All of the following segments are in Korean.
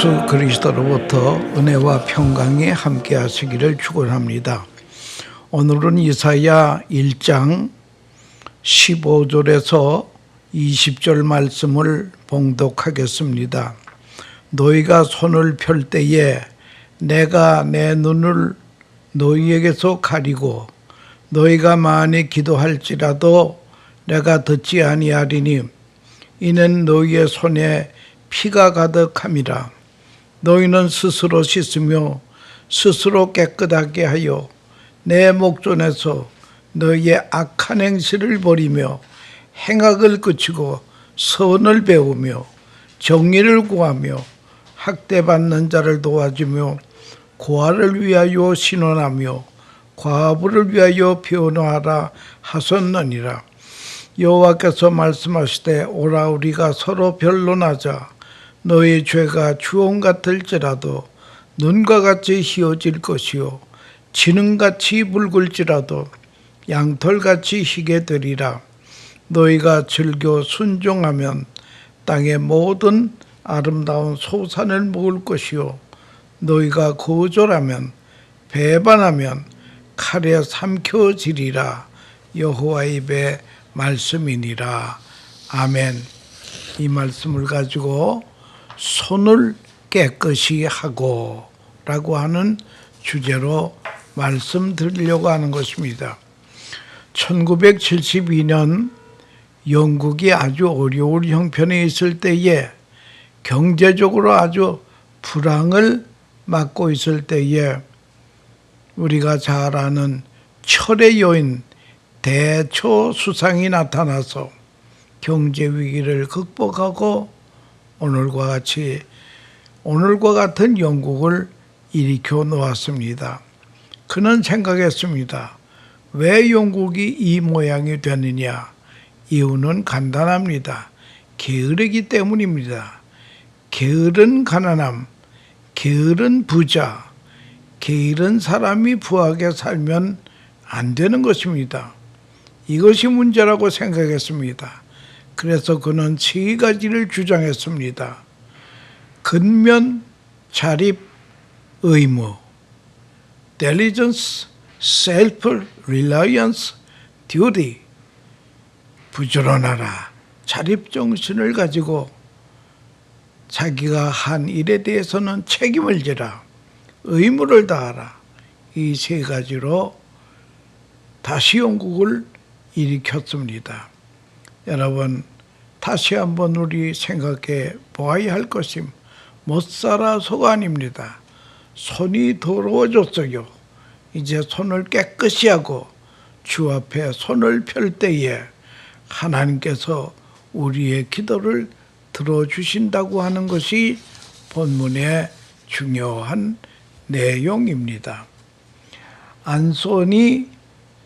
예수 그리스도로부터 은혜와 평강이 함께 하시기를 축원합니다. 오늘은 이사야 1장 15절에서 20절 말씀을 봉독하겠습니다. 너희가 손을 펼 때에 내가 내 눈을 너희에게서 가리고 너희가 많이 기도할지라도 내가 듣지 아니하리니 이는 너희의 손에 피가 가득함이라. 너희는 스스로 씻으며 스스로 깨끗하게 하여 내 목전에서 너희의 악한 행실을 버리며 행악을 그치고 선을 배우며 정의를 구하며 학대받는 자를 도와주며 고아를 위하여 신원하며 과부를 위하여 변호하라 하셨느니라. 여호와께서 말씀하시되 오라 우리가 서로 변론하자. 너희 죄가 주홍 같을지라도 눈과 같이 희어질 것이요 진흥같이 붉을지라도 양털같이 희게 되리라. 너희가 즐겨 순종하면 땅의 모든 아름다운 소산을 먹을 것이요 너희가 거절하면 배반하면 칼에 삼켜지리라. 여호와의 입의 말씀이니라. 아멘. 이 말씀을 가지고 손을 깨끗이 하고 라고 하는 주제로 말씀드리려고 하는 것입니다. 1972년 영국이 아주 어려운 형편에 있을 때에 경제적으로 아주 불황을 맞고 있을 때에 우리가 잘 아는 철의 여인 대처수상이 나타나서 경제 위기를 극복하고 오늘과 같은 영국을 일으켜 놓았습니다. 그는 생각했습니다. 왜 영국이 이 모양이 되느냐? 이유는 간단합니다. 게으르기 때문입니다. 게으른 가난함, 게으른 부자, 게으른 사람이 부하게 살면 안 되는 것입니다. 이것이 문제라고 생각했습니다. 그래서 그는 세 가지를 주장했습니다. 근면, 자립, 의무, diligence, self-reliance, duty. 부지런하라. 자립정신을 가지고 자기가 한 일에 대해서는 책임을 지라. 의무를 다하라. 이 세 가지로 다시 영국을 일으켰습니다. 여러분, 다시 한번 우리 생각해 보아야 할 것이 못 살아서가 아닙니다. 손이 더러워졌어요. 이제 손을 깨끗이 하고 주 앞에 손을 펼 때에 하나님께서 우리의 기도를 들어주신다고 하는 것이 본문의 중요한 내용입니다. 안소니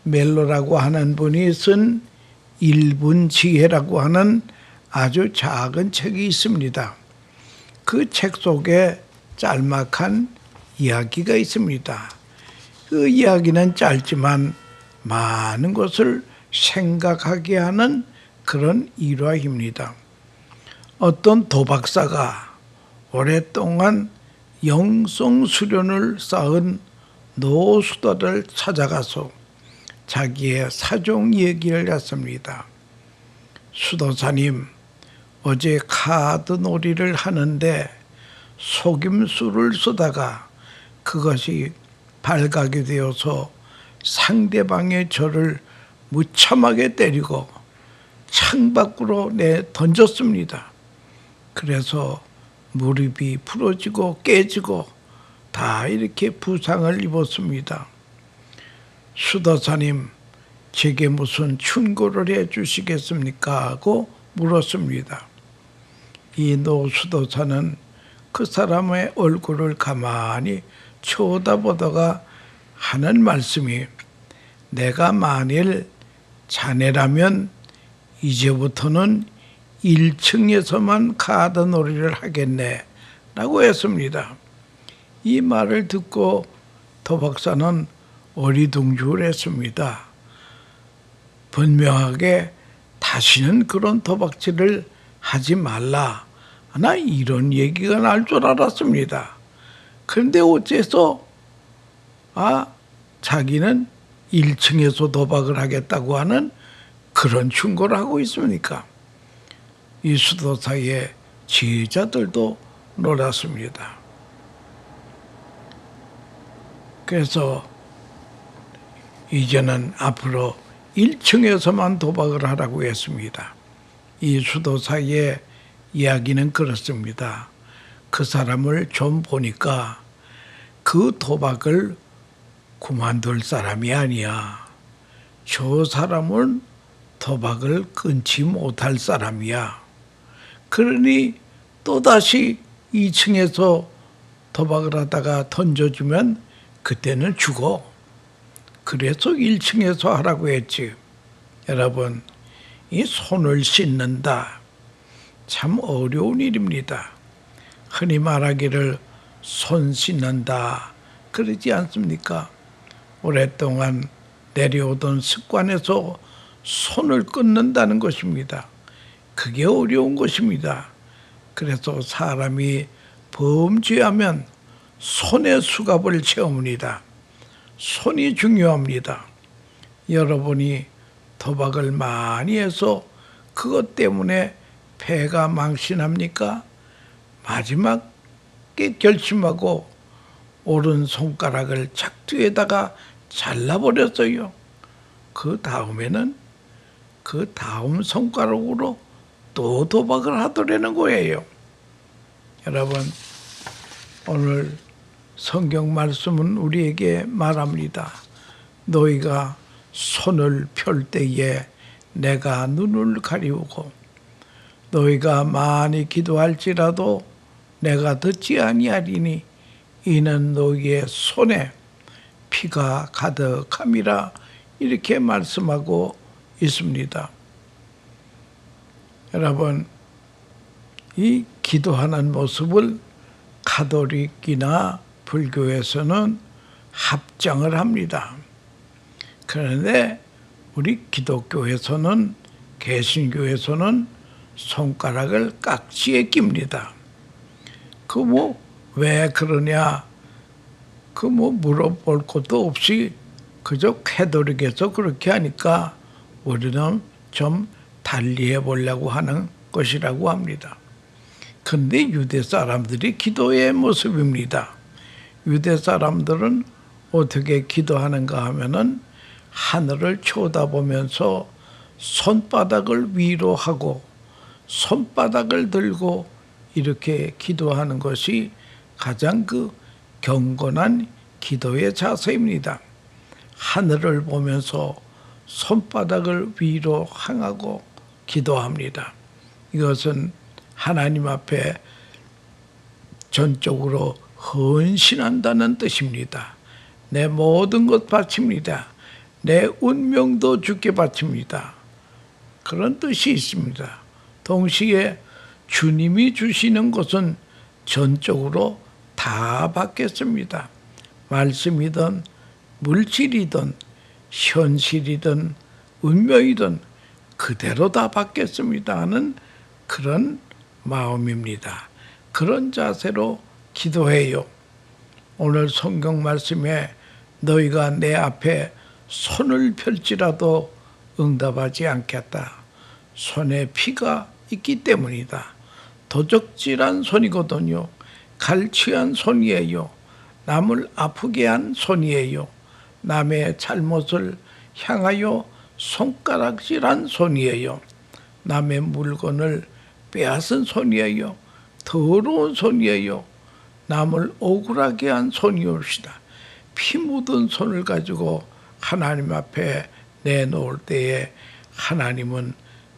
멜로라고 하는 분이 쓴 1분 지혜라고 하는 아주 작은 책이 있습니다. 그 책 속에 짤막한 이야기가 있습니다. 그 이야기는 짧지만 많은 것을 생각하게 하는 그런 일화입니다. 어떤 도박사가 오랫동안 영성 수련을 쌓은 노수도를 찾아가서 자기의 사정 얘기를 했습니다. 수도사님, 어제 카드 놀이를 하는데 속임수를 쓰다가 그것이 발각이 되어서 상대방의 저를 무참하게 때리고 창밖으로 던졌습니다. 그래서 무릎이 부러지고 깨지고 다 이렇게 부상을 입었습니다. 수도사님, 제게 무슨 충고를 해 주시겠습니까? 하고 물었습니다. 이 노수도사는 그 사람의 얼굴을 가만히 쳐다보다가 하는 말씀이 내가 만일 자네라면 이제부터는 1층에서만 카드 놀이를 하겠네 라고 했습니다. 이 말을 듣고 도박사는 어리둥절했습니다. 분명하게 다시는 그런 도박질을 하지 말라 나 이런 얘기가 날 줄 알았습니다. 그런데 어째서 자기는 1층에서 도박을 하겠다고 하는 그런 충고를 하고 있습니까? 이 수도사의 지휘자들도 놀랐습니다. 그래서 이제는 앞으로 1층에서만 도박을 하라고 했습니다. 이 수도사의 이야기는 그렇습니다. 그 사람을 좀 보니까 그 도박을 그만둘 사람이 아니야. 저 사람은 도박을 끊지 못할 사람이야. 그러니 또다시 2층에서 도박을 하다가 던져주면 그때는 죽어. 그래서 1층에서 하라고 했지. 여러분, 이 손을 씻는다. 참 어려운 일입니다. 흔히 말하기를 손 씻는다 그러지 않습니까? 오랫동안 내려오던 습관에서 손을 끊는다는 것입니다. 그게 어려운 것입니다. 그래서 사람이 범죄하면 손의 수갑을 채웁니다. 손이 중요합니다. 여러분이 도박을 많이 해서 그것 때문에 패가 망신합니까? 마지막에 결심하고 오른손가락을 착두에다가 잘라버렸어요. 그 다음에는 그 다음 손가락으로 또 도박을 하더라는 거예요. 여러분, 오늘 성경 말씀은 우리에게 말합니다. 너희가 손을 펼 때에 내가 눈을 가리우고 너희가 많이 기도할지라도 내가 듣지 아니하리니 이는 너희의 손에 피가 가득함이라 이렇게 말씀하고 있습니다. 여러분, 이 기도하는 모습을 가톨릭이나 불교에서는 합장을 합니다. 그런데 우리 기독교에서는, 개신교에서는 손가락을 깍지에 낍니다. 왜 그러냐? 물어볼 것도 없이 그저 가톨릭에서 그렇게 하니까 우리는 좀 달리 해보려고 하는 것이라고 합니다. 그런데 유대 사람들이 기도의 모습입니다. 유대 사람들은 어떻게 기도하는가 하면은 하늘을 쳐다보면서 손바닥을 위로 하고 손바닥을 들고 이렇게 기도하는 것이 가장 경건한 기도의 자세입니다. 하늘을 보면서 손바닥을 위로 향하고 기도합니다. 이것은 하나님 앞에 전적으로 헌신한다는 뜻입니다. 내 모든 것 바칩니다. 내 운명도 주께 바칩니다. 그런 뜻이 있습니다. 동시에 주님이 주시는 것은 전적으로 다 받겠습니다. 말씀이든 물질이든 현실이든 운명이든 그대로 다 받겠습니다 하는 그런 마음입니다. 그런 자세로 기도해요. 오늘 성경 말씀에 너희가 내 앞에 손을 펼지라도 응답하지 않겠다. 손에 피가 있기 때문이다. 도적질한 손이거든요. 갈취한 손이에요. 남을 아프게 한 손이에요. 남의 잘못을 향하여 손가락질한 손이에요. 남의 물건을 빼앗은 손이에요. 더러운 손이에요. 남을 억울하게 한 손이옵시다. 피 묻은 손을 가지고 하나님 앞에 내놓을 때에 하나님은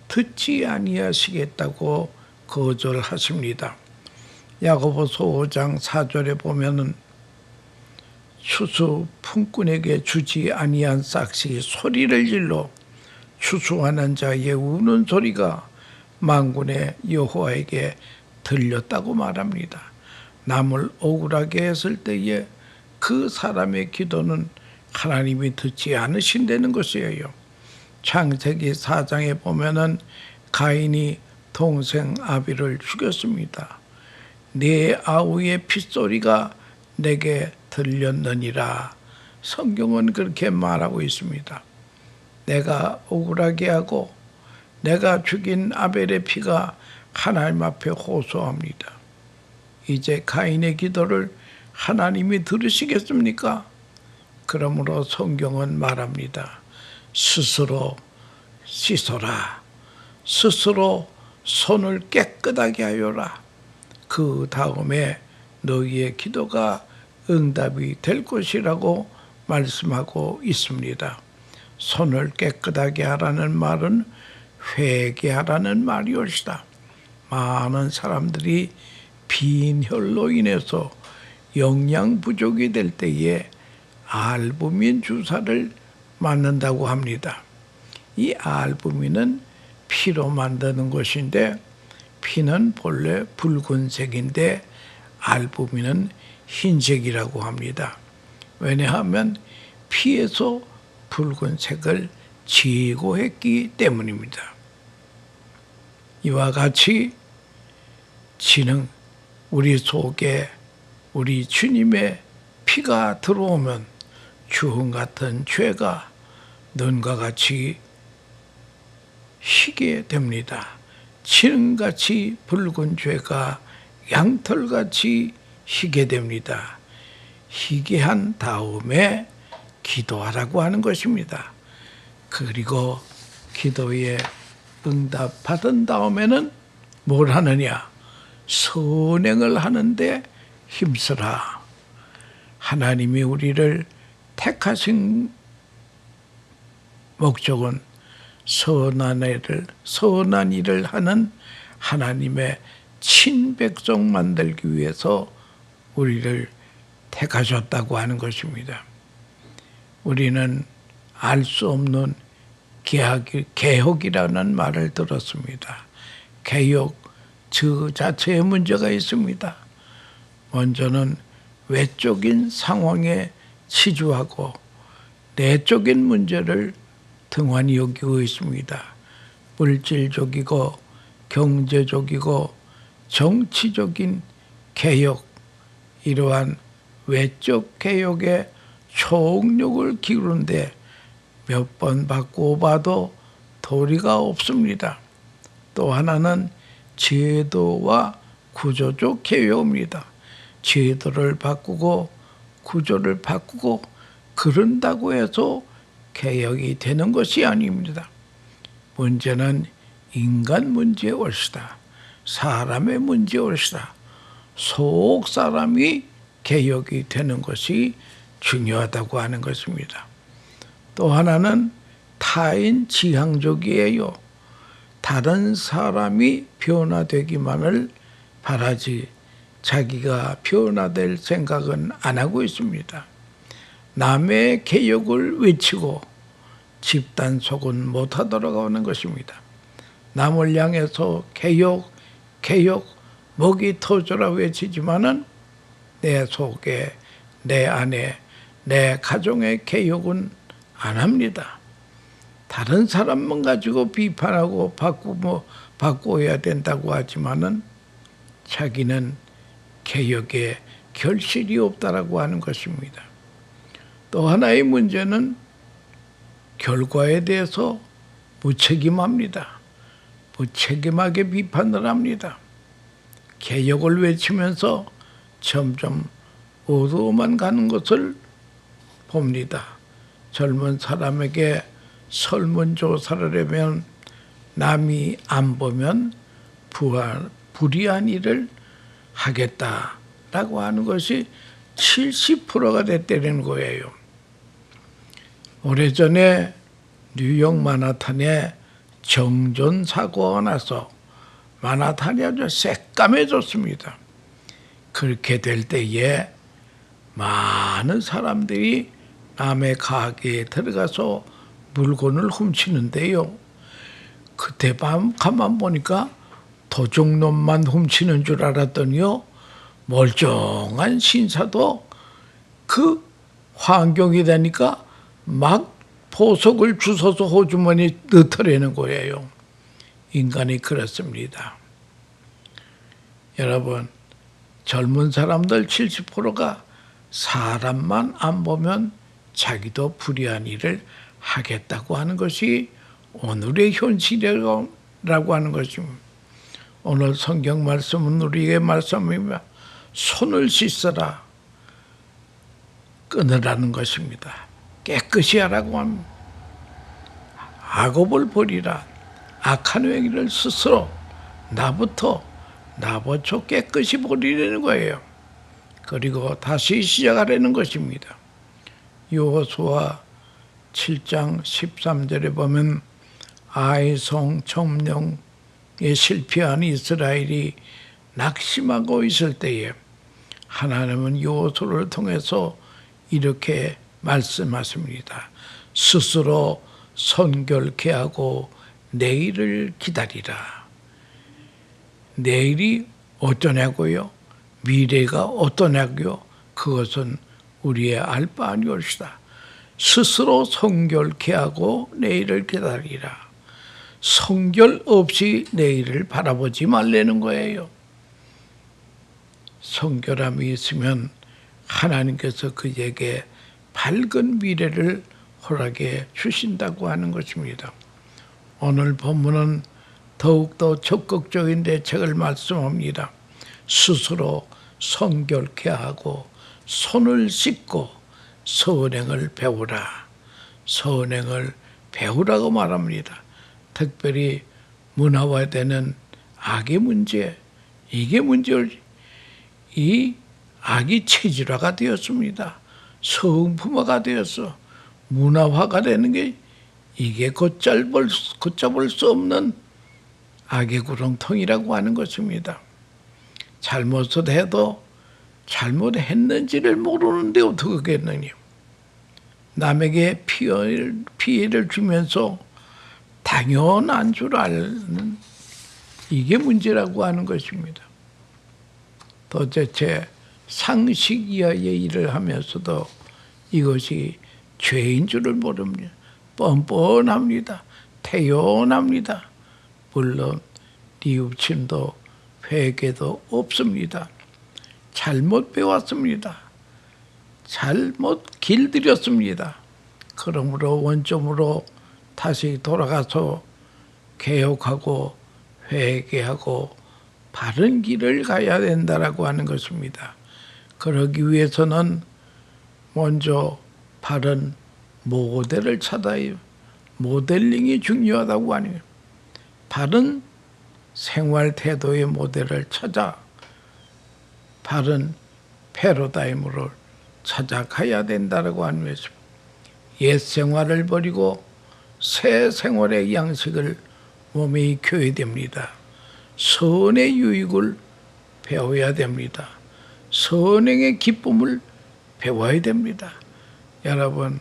듣지 아니하시겠다고 거절하십니다. 야고보서 5장 4절에 보면은 추수 품꾼에게 주지 아니한 싹이 소리를 질러 추수하는 자의 우는 소리가 만군의 여호와에게 들렸다고 말합니다. 남을 억울하게 했을 때에 그 사람의 기도는 하나님이 듣지 않으신다는 것이에요. 창세기 4장에 보면은 가인이 동생 아비를 죽였습니다. 네 아우의 핏소리가 내게 들렸느니라. 성경은 그렇게 말하고 있습니다. 내가 억울하게 하고 내가 죽인 아벨의 피가 하나님 앞에 호소합니다. 이제 가인의 기도를 하나님이 들으시겠습니까? 그러므로 성경은 말합니다. 스스로 씻어라. 스스로 손을 깨끗하게 하여라. 그 다음에 너희의 기도가 응답이 될 것이라고 말씀하고 있습니다. 손을 깨끗하게 하라는 말은 회개하라는 말이옵시다. 많은 사람들이 빈혈로 인해서 영양 부족이 될 때에 알부민 주사를 맞는다고 합니다. 이 알부민은 피로 만드는 것인데 피는 본래 붉은색인데 알부민은 흰색이라고 합니다. 왜냐하면 피에서 붉은색을 제거했기 때문입니다. 이와 같이 우리 속에 우리 주님의 피가 들어오면 주홍 같은 죄가 눈과 같이 희게 됩니다. 진흥같이 붉은 죄가 양털같이 희게 됩니다. 희게 한 다음에 기도하라고 하는 것입니다. 그리고 기도에 응답받은 다음에는 뭘 하느냐? 선행을 하는데 힘쓰라. 하나님이 우리를 택하신 목적은 선한 일을 하는 하나님의 친백성 만들기 위해서 우리를 택하셨다고 하는 것입니다. 우리는 알 수 없는 개혁이라는 말을 들었습니다. 개혁 그 자체에 문제가 있습니다. 먼저는 외적인 상황에 치주하고 내적인 문제를 등한히 여기고 있습니다. 물질적이고 경제적이고 정치적인 개혁, 이러한 외적 개혁에 총력을 기울이는데 몇 번 바꿔봐도 도리가 없습니다. 또 하나는 제도와 구조적 개혁입니다. 제도를 바꾸고 구조를 바꾸고 그런다고 해서 개혁이 되는 것이 아닙니다. 문제는 인간 문제의 올시다. 사람의 문제의 올시다. 속 사람이 개혁이 되는 것이 중요하다고 하는 것입니다. 또 하나는 타인 지향적이에요. 다른 사람이 변화되기만을 바라지 자기가 변화될 생각은 안 하고 있습니다. 남의 개혁을 외치고 집단 속은 못하도록 하는 것입니다. 남을 향해서 개혁, 목이 터져라 외치지만은 내 속에, 내 안에, 내 가정의 개혁은 안 합니다. 다른 사람만 가지고 비판하고 바꿔야 된다고 하지만은 자기는 개혁에 결실이 없다라고 하는 것입니다. 또 하나의 문제는 결과에 대해서 무책임합니다. 무책임하게 비판을 합니다. 개혁을 외치면서 점점 어두워만 가는 것을 봅니다. 젊은 사람에게 설문조사를 하면 남이 안 보면 불이한 일을 하겠다라고 하는 것이 70%가 됐다는 거예요. 오래전에 뉴욕 마나탄에 정전 사고가 나서 마나탄이 아주 새까매졌습니다. 그렇게 될 때에 많은 사람들이 남의 가게에 들어가서 물건을 훔치는데요. 그때 가만 보니까 도둑놈만 훔치는 줄 알았더니요, 멀쩡한 신사도 그 환경이 되니까 막 보석을 주워서 호주머니 넣더라는 거예요. 인간이 그렇습니다. 여러분, 젊은 사람들 70%가 사람만 안 보면 자기도 불의한 일을 하겠다고 하는 것이 오늘의 현실이라고 하는 것입니다. 오늘 성경 말씀은 우리에게 말씀입니다. 손을 씻어라, 끊으라는 것입니다. 깨끗이 하라고 합니다. 악업을 버리라. 악한 행위를 스스로 나부터 깨끗이 버리려는 거예요. 그리고 다시 시작하려는 것입니다. 여호수아 7장 13절에 보면 아이성 점령에 실패한 이스라엘이 낙심하고 있을 때에 하나님은 여호수아를 통해서 이렇게 말씀하십니다. 스스로 선결케 하고 내일을 기다리라. 내일이 어떠냐고요? 미래가 어떠냐고요? 그것은 우리의 알 바 아니올시다. 스스로 성결케 하고 내일을 기다리라. 성결 없이 내일을 바라보지 말라는 거예요. 성결함이 있으면 하나님께서 그에게 밝은 미래를 허락해 주신다고 하는 것입니다. 오늘 본문은 더욱더 적극적인 대책을 말씀합니다. 스스로 성결케 하고 손을 씻고 선행을 배우라. 선행을 배우라고 말합니다. 특별히 문화화되는 악의 문제, 이게 문제를 이 악이 체질화가 되었습니다. 성품화가 되어서 문화화가 되는 게 이게 걷잡을 수 없는 악의 구렁텅이라고 하는 것입니다. 잘못을 해도 잘못했는지를 모르는데 어떻게 하겠느냐. 남에게 피해를 주면서 당연한 줄 아는 이게 문제라고 하는 것입니다. 도대체 상식 이하의 일을 하면서도 이것이 죄인 줄을 모릅니다. 뻔뻔합니다. 태연합니다. 물론 뉘우침도 회개도 없습니다. 잘못 배웠습니다. 잘못 길들였습니다. 그러므로 원점으로 다시 돌아가서 개혁하고 회개하고 바른 길을 가야 된다라고 하는 것입니다. 그러기 위해서는 먼저 바른 모델을 찾아야 모델링이 중요하다고 하니 바른 생활 태도의 모델을 찾아 바른 패러다임으로 찾아가야 된다고 하는 것입니다. 옛 생활을 버리고 새 생활의 양식을 몸에 익혀야 됩니다. 선의 유익을 배워야 됩니다. 선행의 기쁨을 배워야 됩니다. 여러분,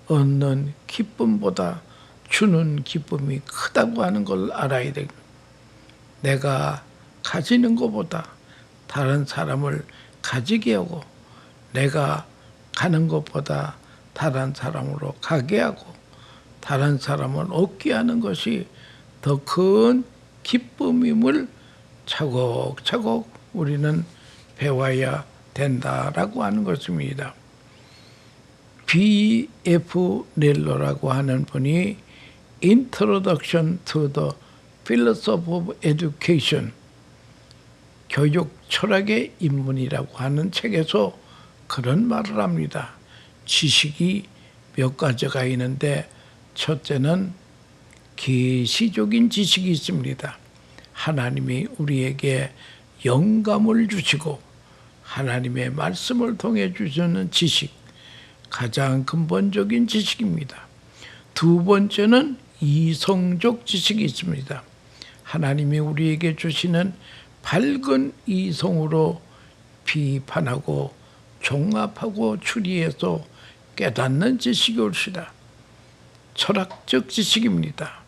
얻는 기쁨보다 주는 기쁨이 크다고 하는 걸 알아야 됩니다. 내가 가지는 것보다 다른 사람을 가지게 하고 내가 가는 것보다 다른 사람으로 가게 하고 다른 사람을 얻게 하는 것이 더 큰 기쁨임을 차곡차곡 우리는 배워야 된다라고 하는 것입니다. B.F. 넬러라고 하는 분이 Introduction to the Philosophy of Education, 교육 철학의 입문이라고 하는 책에서 그런 말을 합니다. 지식이 몇 가지가 있는데 첫째는 계시적인 지식이 있습니다. 하나님이 우리에게 영감을 주시고 하나님의 말씀을 통해 주시는 지식, 가장 근본적인 지식입니다. 두 번째는 이성적 지식이 있습니다. 하나님이 우리에게 주시는 밝은 이성으로 비판하고 종합하고 추리해서 깨닫는 지식이 옳시다. 철학적 지식입니다.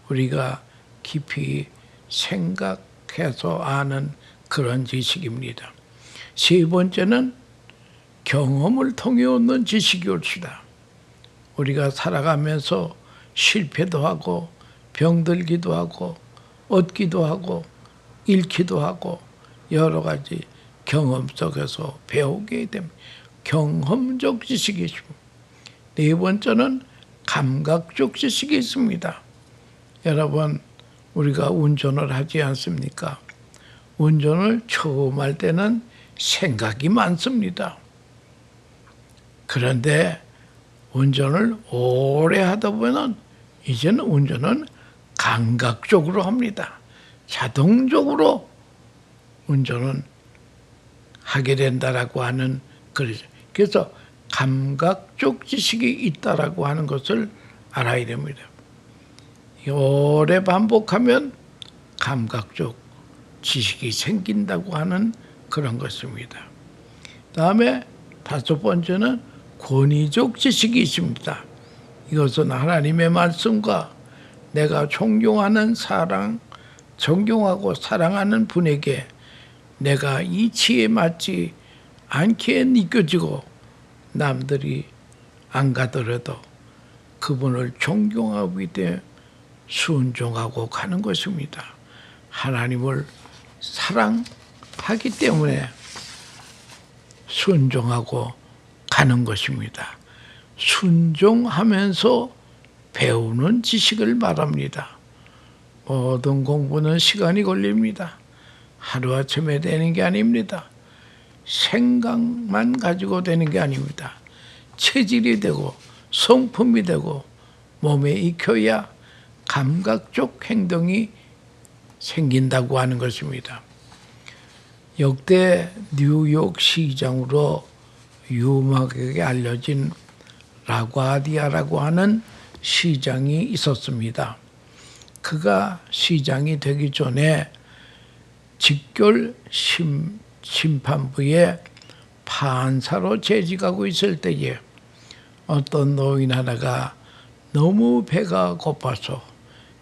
우리가 깊이 생각해서 아는 그런 지식입니다. 세 번째는 경험을 통해 얻는 지식이 옳시다. 우리가 살아가면서 실패도 하고 병들기도 하고 얻기도 하고 잃기도 하고 여러 가지 경험 속에서 배우게 됩니다. 경험적 지식이 있습니다. 네 번째는 감각적 지식이 있습니다. 여러분, 우리가 운전을 하지 않습니까? 운전을 처음 할 때는 생각이 많습니다. 그런데 운전을 오래 하다 보면 이제는 운전은 감각적으로 합니다. 자동적으로 운전은 하게 된다라고 하는 그러죠. 그래서 감각적 지식이 있다라고 하는 것을 알아야 됩니다. 오래 반복하면 감각적 지식이 생긴다고 하는 그런 것입니다. 다음에 다섯 번째는 권위적 지식이 있습니다. 이것은 하나님의 말씀과 내가 존경하는 존경하고 사랑하는 분에게 내가 이치에 맞지 않게 느껴지고 남들이 안 가더라도 그분을 존경하기 때문에 순종하고 가는 것입니다. 하나님을 사랑하기 때문에 순종하고 가는 것입니다. 순종하면서 배우는 지식을 말합니다. 모든 공부는 시간이 걸립니다. 하루아침에 되는 게 아닙니다. 생각만 가지고 되는 게 아닙니다. 체질이 되고 성품이 되고 몸에 익혀야 감각적 행동이 생긴다고 하는 것입니다. 역대 뉴욕 시장으로 유명하게 알려진 라과디아라고 하는 시장이 있었습니다. 그가 시장이 되기 전에 직결 심판부에 판사로 재직하고 있을 때에 어떤 노인 하나가 너무 배가 고파서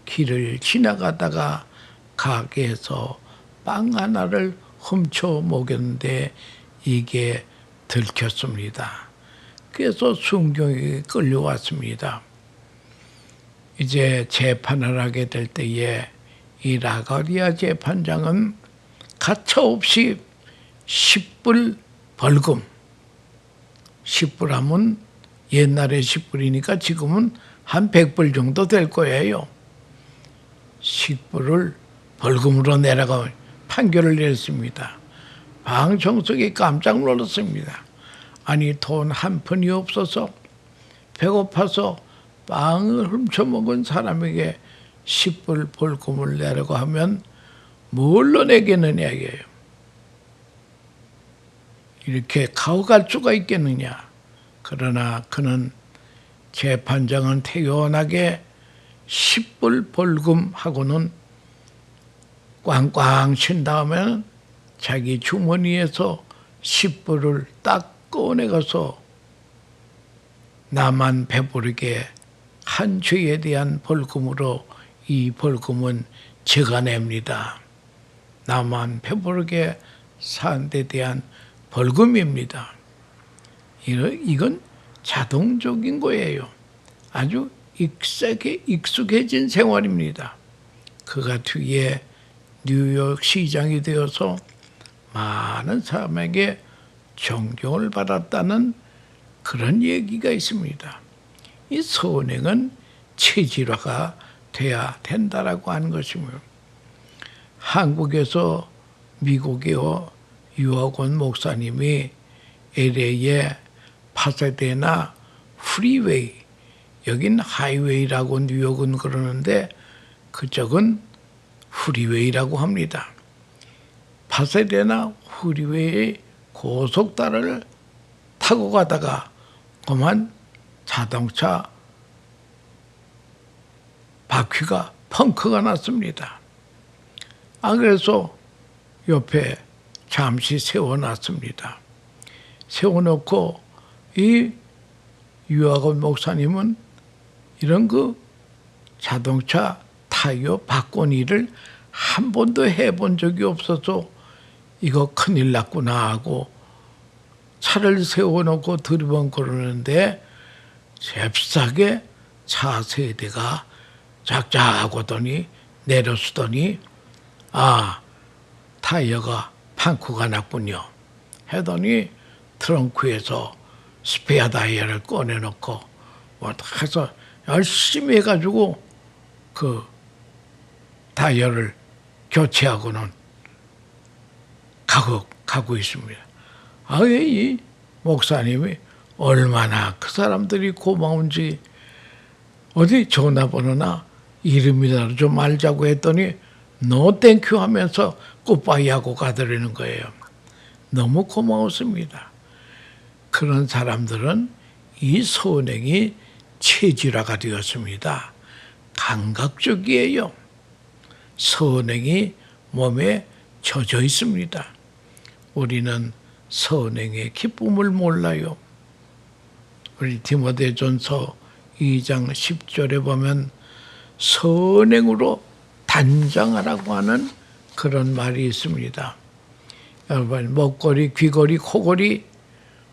길을 지나가다가 가게에서 빵 하나를 훔쳐 먹였는데 이게 들켰습니다. 그래서 순경에게 끌려왔습니다. 이제 재판을 하게 될 때에 이 라가디아 재판장은 가차없이 10불 벌금, 10불 하면 옛날에 10불이니까 지금은 한 100불 정도 될 거예요. 10불을 벌금으로 내라고 판결을 내렸습니다. 방청석이 깜짝 놀랐습니다. 아니 돈 한 푼이 없어서 배고파서 빵을 훔쳐먹은 사람에게 10불 벌금을 내라고 하면 뭘로 내겠느냐 이게요. 이렇게 가오갈 수가 있겠느냐. 그러나 그는 재판장은 태연하게 10불 벌금하고는 꽝꽝 친 다음에는 자기 주머니에서 10불을 딱 꺼내가서 나만 배부르게 한 죄에 대한 벌금으로 이 벌금은 제가 냅니다. 나만 배부르게 산 데 대한 벌금입니다. 이건 자동적인 거예요. 아주 익숙해진 생활입니다. 그가 뒤에 뉴욕 시장이 되어서 많은 사람에게 존경을 받았다는 그런 얘기가 있습니다. 이 선행은 체질화가 돼야 된다라고 하는 것이며 한국에서 미국에 유학 온 목사님이 LA의 파사데나 프리웨이, 여긴 하이웨이라고 뉴욕은 그러는데 그쪽은 프리웨이라고 합니다. 파사데나 프리웨이 고속도로를 타고 가다가 그만 자동차 바퀴가 펑크가 났습니다. 그래서 옆에 잠시 세워놨습니다. 세워놓고 이 유학원 목사님은 이런 그 자동차 타이어 바꾼 일을 한 번도 해본 적이 없어서 이거 큰일 났구나 하고 차를 세워놓고 들이번거리는데 잽싸게 차 세대가 작작 오더니 내려쓰더니 아, 타이어가 팡크가 났군요. 하더니 트렁크에서 스페어 타이어를 꺼내놓고 뭐 해서 열심히 해가지고 그 타이어를 교체하고는 가고 있습니다. 이 목사님이 얼마나 그 사람들이 고마운지 어디 전화번호나 이름이라도 좀 알자고 했더니 노 땡큐 하면서 굿바이 하고 가더라는 거예요. 너무 고마웠습니다. 그런 사람들은 이 선행이 체질화가 되었습니다. 감각적이에요. 선행이 몸에 젖어 있습니다. 우리는 선행의 기쁨을 몰라요. 우리 디모데전서 2장 10절에 보면 선행으로 단장하라고 하는 그런 말이 있습니다. 여러분, 목걸이, 귀걸이, 코걸이,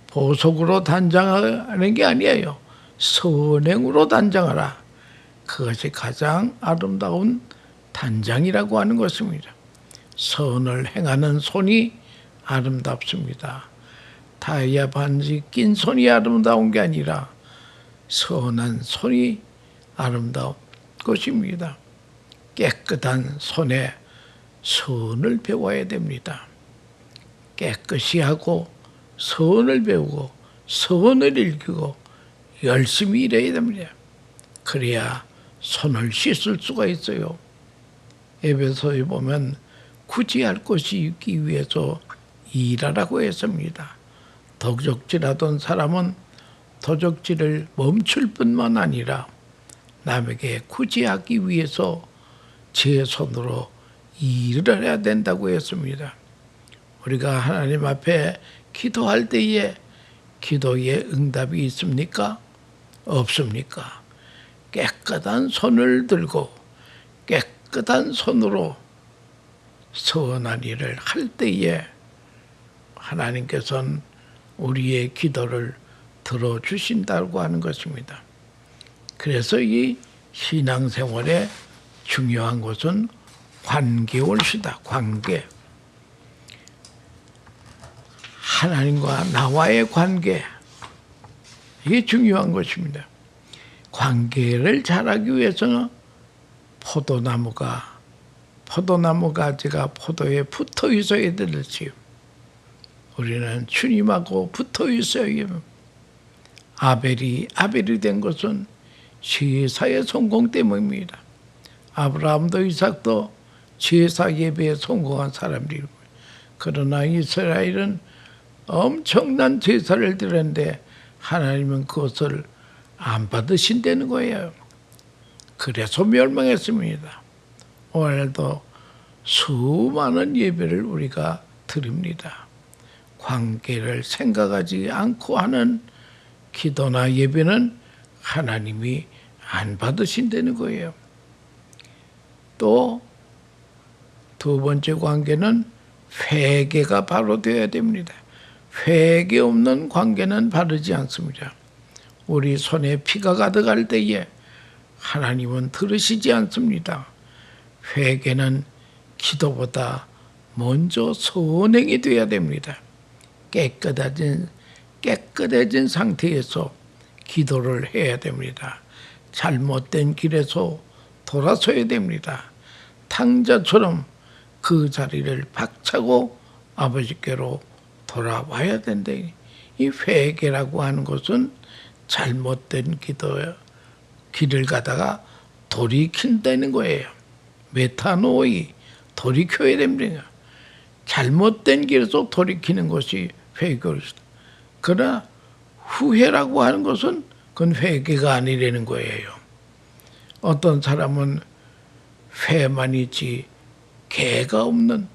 보석으로 단장하는 게 아니에요. 선행으로 단장하라. 그것이 가장 아름다운 단장이라고 하는 것입니다. 선을 행하는 손이 아름답습니다. 다이아 반지 낀 손이 아름다운 게 아니라 선한 손이 아름다운 것입니다. 깨끗한 손에 선을 배워야 됩니다. 깨끗이 하고 선을 배우고 선을 읽고 열심히 일해야 됩니다. 그래야 손을 씻을 수가 있어요. 에베소에 보면 굳이 할 것이 있기 위해서 일하라고 했습니다. 도적질하던 사람은 도적질을 멈출 뿐만 아니라 남에게 굳이 하기 위해서 제 손으로 일을 해야 된다고 했습니다. 우리가 하나님 앞에 기도할 때에 기도에 응답이 있습니까? 없습니까? 깨끗한 손을 들고 깨끗한 손으로 선한 일을 할 때에 하나님께서는 우리의 기도를 들어주신다고 하는 것입니다. 그래서 이 신앙생활의 중요한 것은 관계올시다. 관계. 하나님과 나와의 관계. 이게 중요한 것입니다. 관계를 잘하기 위해서는 포도나무 가지가 포도에 붙어 있어야 되듯이 우리는 주님하고 붙어 있어야. 아벨이 된 것은 제사의 성공 때문입니다. 아브라함도 이삭도 제사 예배에 성공한 사람들이고, 그러나 이스라엘은 엄청난 제사를 드렸는데 하나님은 그것을 안 받으신다는 거예요. 그래서 멸망했습니다. 오늘도 수많은 예배를 우리가 드립니다. 관계를 생각하지 않고 하는 기도나 예배는 하나님이 안 받으신다는 거예요. 또 두 번째 관계는 회개가 바로 되어야 됩니다. 회개 없는 관계는 바르지 않습니다. 우리 손에 피가 가득할 때에 하나님은 들으시지 않습니다. 회개는 기도보다 먼저 선행이 되어야 됩니다. 깨끗해진 상태에서 기도를 해야 됩니다. 잘못된 길에서 돌아서야 됩니다. 탕자처럼 그 자리를 박차고 아버지께로 돌아와야 된다. 이 회개라고 하는 것은 잘못된 길을 가다가 돌이킨다는 거예요. 메타노이, 돌이켜야 됩니다. 잘못된 길에서 돌이키는 것이 회개입니다. 그러나 후회라고 하는 것은 그건 회개가 아니라는 거예요. 어떤 사람은 회만 있지 개가 없는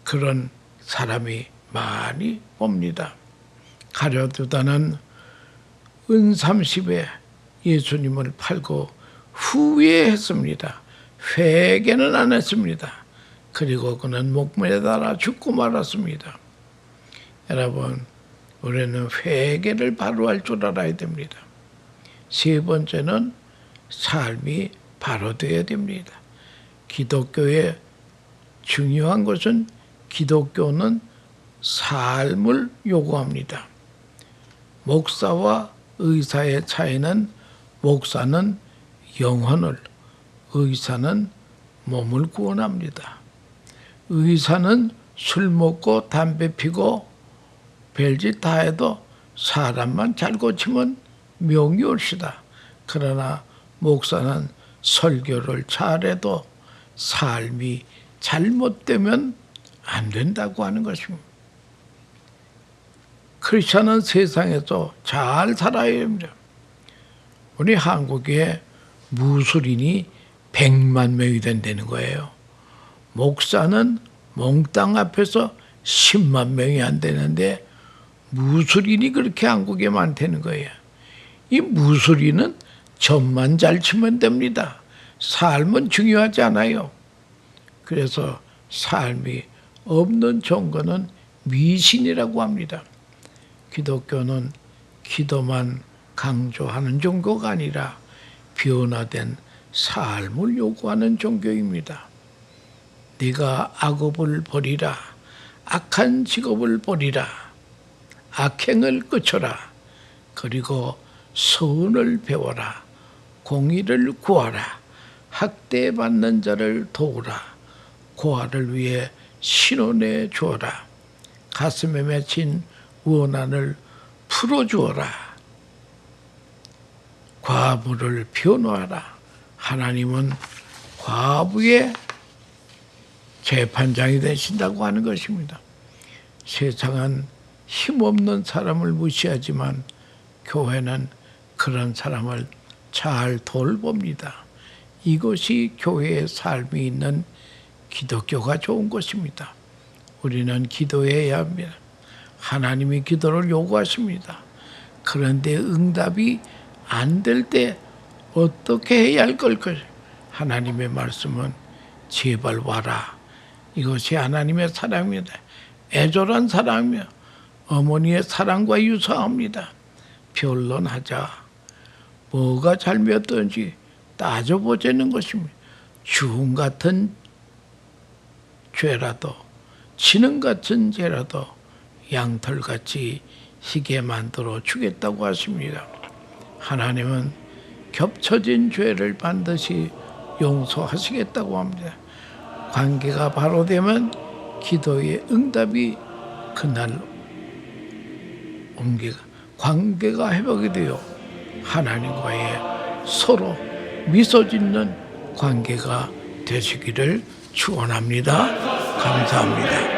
그런 사람이 많이 옵니다. 가룟유다는 은 30에 예수님을 팔고 후회했습니다. 회개는 안 했습니다. 그리고 그는 목매에 달아 죽고 말았습니다. 여러분, 우리는 회개를 바로 할 줄 알아야 됩니다. 세 번째는 삶이 바로 되어야 됩니다. 기독교의 중요한 것은 기독교는 삶을 요구합니다. 목사와 의사의 차이는 목사는 영혼을, 의사는 몸을 구원합니다. 의사는 술 먹고 담배 피고 별짓 다 해도 사람만 잘 고치면 명이 옳시다. 그러나 목사는 설교를 잘해도 삶이 잘못되면 안 된다고 하는 것입니다. 크리스천은 세상에서 잘 살아야 합니다. 우리 한국에 무술인이 100만 명이 된다는 거예요. 목사는 몽땅 앞에서 10만 명이 안 되는데 무술인이 그렇게 한국에 많다는 거예요. 이 무술인은 점만 잘 치면 됩니다. 삶은 중요하지 않아요. 그래서 삶이 없는 종교는 미신이라고 합니다. 기독교는 기도만 강조하는 종교가 아니라 변화된 삶을 요구하는 종교입니다. 네가 악업을 버리라. 악한 직업을 버리라. 악행을 끊쳐라. 그리고 선을 배워라. 공의를 구하라. 학대받는 자를 도우라. 고아를 위해 신원해 주어라. 가슴에 맺힌 원한을 풀어주어라. 과부를 변호하라. 하나님은 과부의 재판장이 되신다고 하는 것입니다. 세상은 힘없는 사람을 무시하지만 교회는 그런 사람을 잘 돌봅니다. 이것이 교회의 삶이 있는 기독교가 좋은 것입니다. 우리는 기도해야 합니다. 하나님이 기도를 요구하십니다. 그런데 응답이 안 될 때 어떻게 해야 할 걸까요? 하나님의 말씀은 제발 와라. 이것이 하나님의 사랑입니다. 애절한 사랑이며 어머니의 사랑과 유사합니다. 변론하자. 뭐가 잘못된지 따져보자는 것입니다. 죽음 같은 죄라도 진흥 같은 죄라도 양털같이 희게 만들어 주겠다고 하십니다. 하나님은 겹쳐진 죄를 반드시 용서하시겠다고 합니다. 관계가 바로 되면 기도의 응답이 그날 관계가 회복이 되어 하나님과의 서로 미소 짓는 관계가 되시기를 축원합니다. 감사합니다.